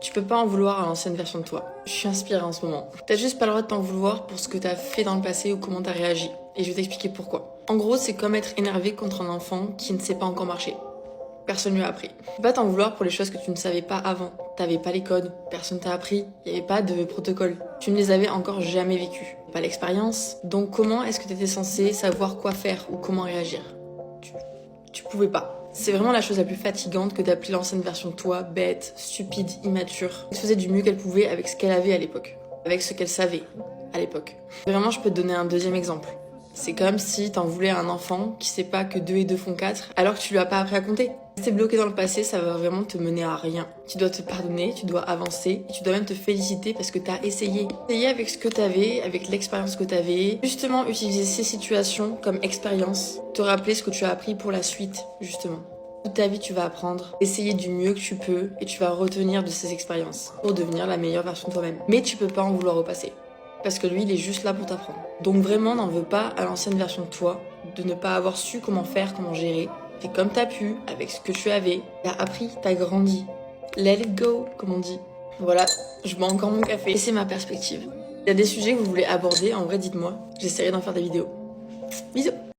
Tu peux pas en vouloir à l'ancienne version de toi. Je suis inspirée en ce moment. T'as juste pas le droit de t'en vouloir pour ce que t'as fait dans le passé ou comment t'as réagi. Et je vais t'expliquer pourquoi. En gros, c'est comme être énervé contre un enfant qui ne sait pas encore marcher. Personne lui a appris. Tu peux pas t'en vouloir pour les choses que tu ne savais pas avant. T'avais pas les codes, personne t'a appris, il y avait pas de protocole. Tu ne les avais encore jamais vécus. Pas l'expérience. Donc comment est-ce que t'étais censé savoir quoi faire ou comment réagir? Tu pouvais pas. C'est vraiment la chose la plus fatigante que d'appeler l'ancienne version de toi bête, stupide, immature. Elle faisait du mieux qu'elle pouvait avec ce qu'elle avait à l'époque. Avec ce qu'elle savait à l'époque. Vraiment, je peux te donner un deuxième exemple. C'est comme si t'en voulais à un enfant qui sait pas que 2 et 2 font 4 alors que tu lui as pas appris à compter. Rester bloqué dans le passé, ça va vraiment te mener à rien. Tu dois te pardonner, tu dois avancer et tu dois même te féliciter parce que t'as essayé. Essayé avec ce que t'avais, avec l'expérience que t'avais. Justement, utiliser ces situations comme expérience. Te rappeler ce que tu as appris pour la suite, justement. Toute ta vie, tu vas apprendre, essayer du mieux que tu peux et tu vas retenir de ces expériences pour devenir la meilleure version de toi-même. Mais tu peux pas en vouloir au passé. Parce que lui, il est juste là pour t'apprendre. Donc vraiment, n'en veux pas à l'ancienne version de toi, de ne pas avoir su comment faire, comment gérer. Fais comme t'as pu, avec ce que tu avais. T'as appris, t'as grandi. Let it go, comme on dit. Voilà, je bois encore mon café. Et c'est ma perspective. Il y a des sujets que vous voulez aborder, en vrai, dites-moi. J'essaierai d'en faire des vidéos. Bisous!